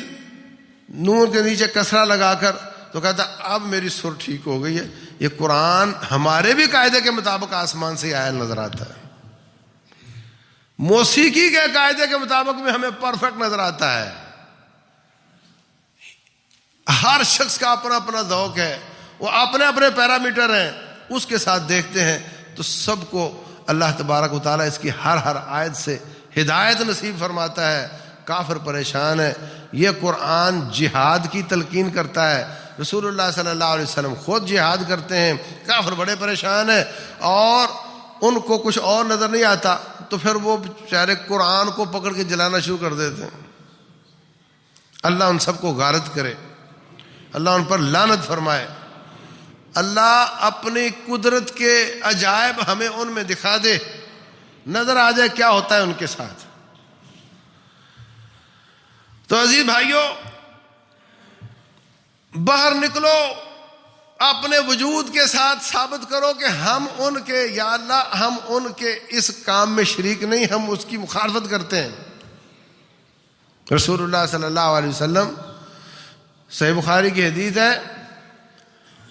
نون کے نیچے کسرہ لگا کر، تو کہتا اب میری سر ٹھیک ہو گئی ہے، یہ قرآن ہمارے بھی قاعدے کے مطابق آسمان سے آیا نظر آتا ہے، موسیقی کے قاعدے کے مطابق بھی ہمیں پرفیکٹ نظر آتا ہے۔ ہر شخص کا اپنا اپنا ذوق ہے، وہ اپنے اپنے پیرامیٹر ہیں، اس کے ساتھ دیکھتے ہیں تو سب کو اللہ تبارک و تعالیٰ اس کی ہر آیت سے ہدایت نصیب فرماتا ہے۔ کافر پریشان ہے، یہ قرآن جہاد کی تلقین کرتا ہے، رسول اللہ صلی اللہ علیہ وسلم خود جہاد کرتے ہیں، کافر بڑے پریشان ہیں اور ان کو کچھ اور نظر نہیں آتا، تو پھر وہ بیچارے قرآن کو پکڑ کے جلانا شروع کر دیتے ہیں۔ اللہ ان سب کو غارت کرے، اللہ ان پر لعنت فرمائے، اللہ اپنی قدرت کے عجائب ہمیں ان میں دکھا دے، نظر آ جائے کیا ہوتا ہے ان کے ساتھ۔ تو عزیز بھائیوں، باہر نکلو، اپنے وجود کے ساتھ ثابت کرو کہ ہم ان کے، یا اللہ ہم ان کے اس کام میں شریک نہیں، ہم اس کی مخالفت کرتے ہیں۔ رسول اللہ صلی اللہ علیہ وسلم، صحیح بخاری کی حدیث ہے،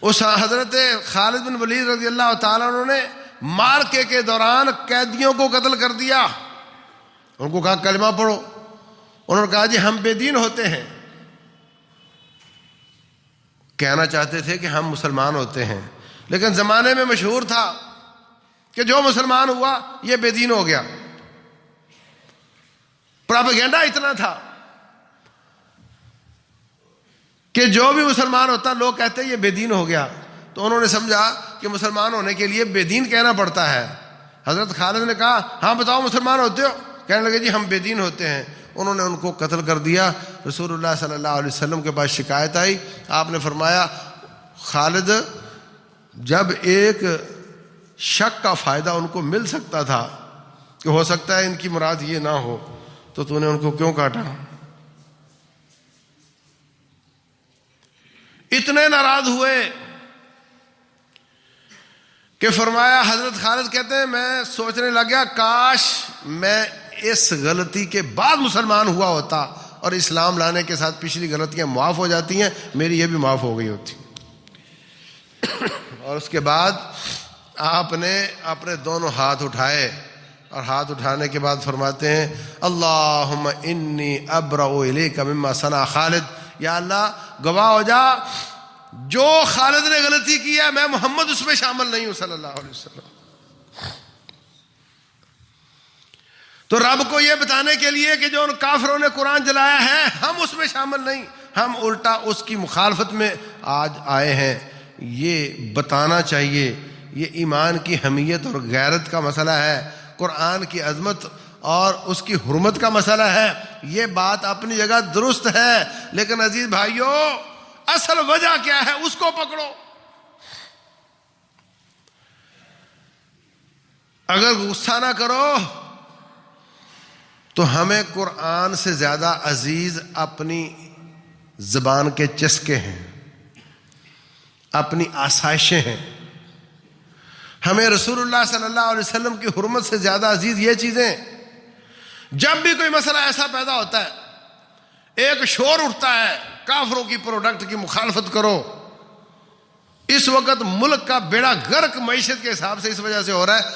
اس حضرت خالد بن ولید رضی اللہ تعالیٰ عنہ نے مارکے کے دوران قیدیوں کو قتل کر دیا، ان کو کہا کلمہ پڑھو، انہوں نے کہا جی ہم بے دین ہوتے ہیں، کہنا چاہتے تھے کہ ہم مسلمان ہوتے ہیں، لیکن زمانے میں مشہور تھا کہ جو مسلمان ہوا یہ بے دین ہو گیا، پروپیگنڈا اتنا تھا کہ جو بھی مسلمان ہوتا لوگ کہتے یہ بے دین ہو گیا، تو انہوں نے سمجھا کہ مسلمان ہونے کے لیے بے دین کہنا پڑتا ہے۔ حضرت خالد نے کہا ہاں بتاؤ مسلمان ہوتے ہو؟ کہنے لگے جی ہم بے دین ہوتے ہیں۔ انہوں نے ان کو قتل کر دیا۔ رسول اللہ صلی اللہ علیہ وسلم کے پاس شکایت آئی، آپ نے فرمایا خالد جب ایک شک کا فائدہ ان کو مل سکتا تھا کہ ہو سکتا ہے ان کی مراد یہ نہ ہو، تو نے ان کو کیوں کاٹا؟ اتنے ناراض ہوئے کہ فرمایا، حضرت خالد کہتے ہیں میں سوچنے لگ گیا کاش میں اس غلطی کے بعد مسلمان ہوا ہوتا اور اسلام لانے کے ساتھ پچھلی غلطیاں معاف ہو جاتی ہیں، میری یہ بھی معاف ہو گئی ہوتی۔ اور اس کے بعد آپ نے اپنے دونوں ہاتھ اٹھائے، اور ہاتھ اٹھانے کے بعد فرماتے ہیں اللہم انی ابرأ الیک مما صنع خالد، یا اللہ گواہ ہو جا جو خالد نے غلطی کی ہے میں محمد اس میں شامل نہیں ہوں صلی اللہ علیہ وسلم۔ تو رب کو یہ بتانے کے لیے کہ جو ان کافروں نے قرآن جلایا ہے ہم اس میں شامل نہیں، ہم الٹا اس کی مخالفت میں آج آئے ہیں، یہ بتانا چاہیے۔ یہ ایمان کی حمیت اور غیرت کا مسئلہ ہے، قرآن کی عظمت اور اس کی حرمت کا مسئلہ ہے، یہ بات اپنی جگہ درست ہے، لیکن عزیز بھائیوں اصل وجہ کیا ہے اس کو پکڑو۔ اگر غصہ نہ کرو تو ہمیں قرآن سے زیادہ عزیز اپنی زبان کے چسکے ہیں، اپنی آسائشیں ہیں، ہمیں رسول اللہ صلی اللہ علیہ وسلم کی حرمت سے زیادہ عزیز یہ چیزیں۔ جب بھی کوئی مسئلہ ایسا پیدا ہوتا ہے، ایک شور اٹھتا ہے کافروں کی پروڈکٹ کی مخالفت کرو، اس وقت ملک کا بیڑا غرق معیشت کے حساب سے اس وجہ سے ہو رہا ہے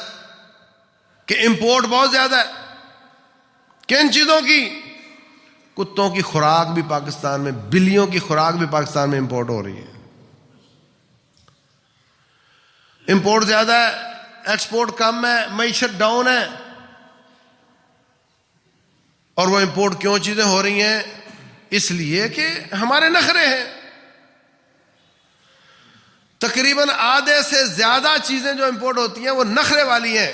کہ امپورٹ بہت زیادہ ہے۔ کن چیزوں کی؟ کتوں کی خوراک بھی پاکستان میں، بلیوں کی خوراک بھی پاکستان میں امپورٹ ہو رہی ہے، امپورٹ زیادہ ہے، ایکسپورٹ کم ہے، معیشت ڈاؤن ہے۔ اور وہ امپورٹ کیوں چیزیں ہو رہی ہیں؟ اس لیے کہ ہمارے نخرے ہیں۔ تقریباً آدھے سے زیادہ چیزیں جو امپورٹ ہوتی ہیں وہ نخرے والی ہیں،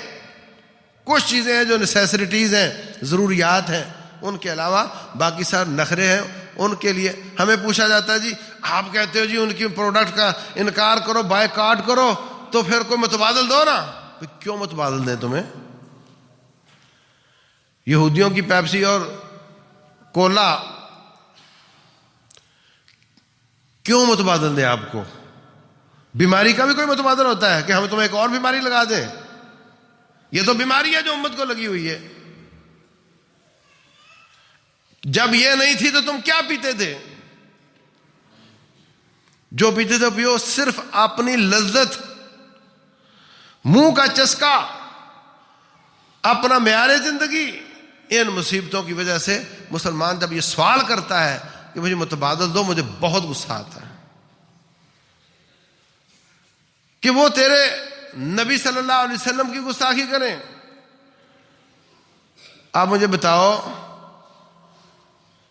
کچھ چیزیں ہیں جو نیسیسٹیز ہیں، ضروریات ہیں، ان کے علاوہ باقی سارے نخرے ہیں۔ ان کے لیے ہمیں پوچھا جاتا ہے جی آپ کہتے ہو جی ان کی پروڈکٹ کا انکار کرو، بائیکاٹ کرو، تو پھر کوئی متبادل دو نا۔ کیوں متبادل دیں تمہیں؟ یہودیوں کی پیپسی اور کولا کیوں متبادل دیں آپ کو؟ بیماری کا بھی کوئی متبادل ہوتا ہے کہ ہم تمہیں ایک اور بیماری لگا دیں؟ یہ تو بیماری ہے جو امت کو لگی ہوئی ہے۔ جب یہ نہیں تھی تو تم کیا پیتے تھے؟ جو پیتے تھے پیو، صرف اپنی لذت، منہ کا چسکا، اپنا معیار زندگی۔ ان مصیبتوں کی وجہ سے مسلمان جب یہ سوال کرتا ہے کہ مجھے متبادل دو، مجھے بہت غصہ آتا ہے کہ وہ تیرے نبی صلی اللہ علیہ وسلم کی گستاخی کریں۔ آپ مجھے بتاؤ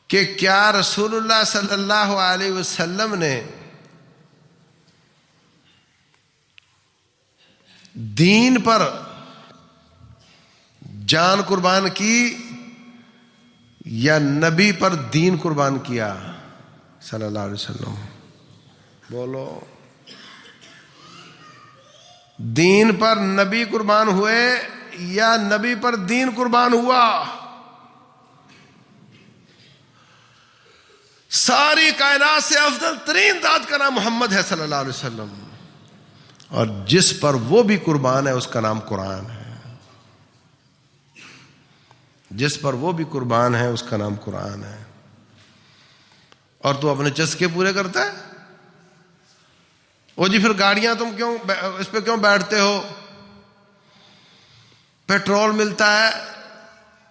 کہ کیا رسول اللہ صلی اللہ علیہ وسلم نے دین پر جان قربان کی یا نبی پر دین قربان کیا صلی اللہ علیہ وسلم؟ بولو، دین پر نبی قربان ہوئے یا نبی پر دین قربان ہوا؟ ساری کائنات سے افضل ترین ذات کا نام محمد ہے صلی اللہ علیہ وسلم، اور جس پر وہ بھی قربان ہے اس کا نام قرآن ہے۔ جس پر وہ بھی قربان ہے اس کا نام قرآن ہے۔ اور تو اپنے چسکے پورے کرتا ہے؟ او جی پھر گاڑیاں تم کیوں اس پہ کیوں بیٹھتے ہو؟ پیٹرول ملتا ہے،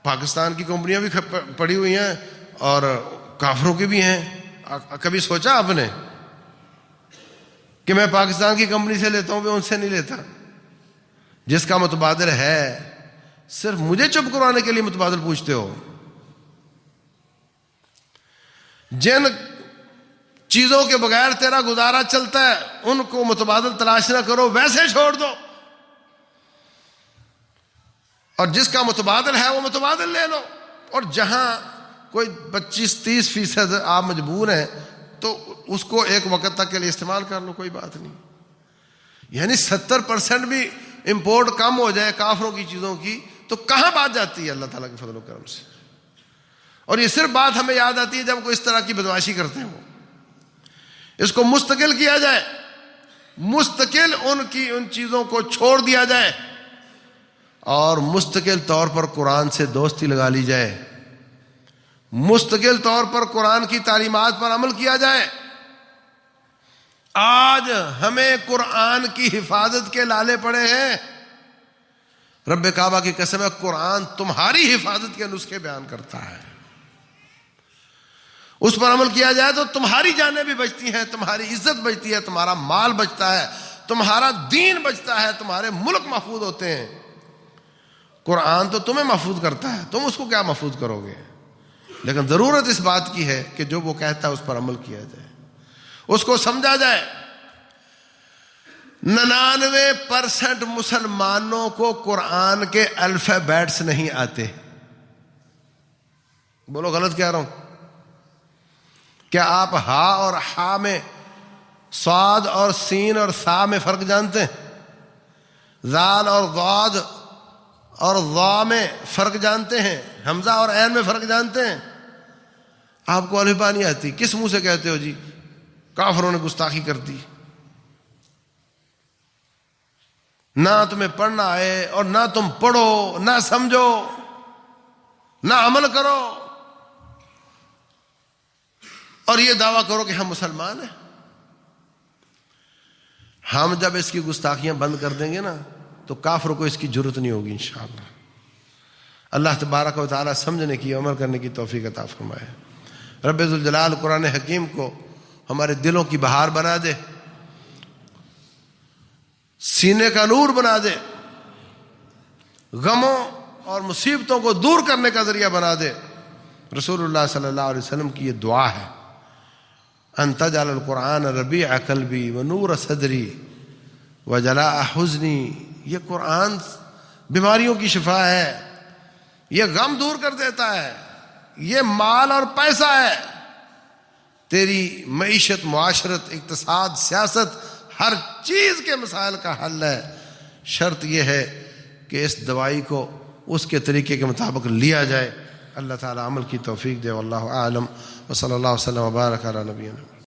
پاکستان کی کمپنیاں بھی پڑی ہوئی ہیں اور کافروں کی بھی ہیں۔ کبھی سوچا آپ نے کہ میں پاکستان کی کمپنی سے لیتا ہوں، میں ان سے نہیں لیتا؟ جس کا متبادل ہے، صرف مجھے چپ کروانے کے لیے متبادل پوچھتے ہو۔ جن چیزوں کے بغیر تیرا گزارا چلتا ہے ان کو متبادل تلاش نہ کرو، ویسے چھوڑ دو، اور جس کا متبادل ہے وہ متبادل لے لو۔ اور جہاں کوئی 25-30% آپ مجبور ہیں تو اس کو ایک وقت تک کے لیے استعمال کر لو، کوئی بات نہیں۔ یعنی 70% بھی امپورٹ کم ہو جائے کافروں کی چیزوں کی تو کہاں بات جاتی ہے اللہ تعالیٰ کے فضل و کرم سے؟ اور یہ صرف بات ہمیں یاد آتی ہے جب کوئی اس طرح کی بدمعاشی کرتے ہیں۔ وہ اس کو مستقل کیا جائے، مستقل ان چیزوں کو چھوڑ دیا جائے، اور مستقل طور پر قرآن سے دوستی لگا لی جائے، مستقل طور پر قرآن کی تعلیمات پر عمل کیا جائے۔ آج ہمیں قرآن کی حفاظت کے لالے پڑے ہیں۔ رب کعبہ کی قسم ہے، قرآن تمہاری حفاظت کے نسخے بیان کرتا ہے۔ اس پر عمل کیا جائے تو تمہاری جانیں بھی بچتی ہیں، تمہاری عزت بچتی ہے، تمہارا مال بچتا ہے، تمہارا دین بچتا ہے، تمہارے ملک محفوظ ہوتے ہیں۔ قرآن تو تمہیں محفوظ کرتا ہے، تم اس کو کیا محفوظ کرو گے؟ لیکن ضرورت اس بات کی ہے کہ جو وہ کہتا ہے اس پر عمل کیا جائے، اس کو سمجھا جائے۔ 99% مسلمانوں کو قرآن کے الفابیٹس نہیں آتے۔ بولو غلط کہہ رہا ہوں؟ کیا آپ ہا اور ہا میں، صاد اور سین اور سا میں فرق جانتے ہیں؟ زال اور ضاد اور ضا میں فرق جانتے ہیں؟ حمزہ اور عین میں فرق جانتے ہیں؟ آپ کو الفبا نہیں آتی، کس منہ سے کہتے ہو جی کافروں نے گستاخی کر دی؟ نہ تمہیں پڑھنا آئے اور نہ تم پڑھو، نہ سمجھو، نہ عمل کرو، اور یہ دعویٰ کرو کہ ہم مسلمان ہیں۔ ہم جب اس کی گستاخیاں بند کر دیں گے نا تو کافروں کو اس کی ضرورت نہیں ہوگی انشاءاللہ۔ اللہ تبارک و تعالیٰ سمجھنے کی، عمل کرنے کی توفیق عطا فرمائے۔ رب ذوالجلال قرآن حکیم کو ہمارے دلوں کی بہار بنا دے، سینے کا نور بنا دے، غموں اور مصیبتوں کو دور کرنے کا ذریعہ بنا دے۔ رسول اللہ صلی اللہ علیہ وسلم کی یہ دعا ہے، ان تجعل القرآن ربیع قلبی ونور صدری وجلاء حزنی۔ یہ قرآن بیماریوں کی شفا ہے، یہ غم دور کر دیتا ہے، یہ مال اور پیسہ ہے، تیری معیشت، معاشرت، اقتصاد، سیاست، ہر چیز کے مسائل کا حل ہے۔ شرط یہ ہے کہ اس دوائی کو اس کے طریقے کے مطابق لیا جائے۔ اللہ تعالی عمل کی توفیق دے۔ واللہ اعلم، وصلی اللہ وسلم وبارک علی نبینا۔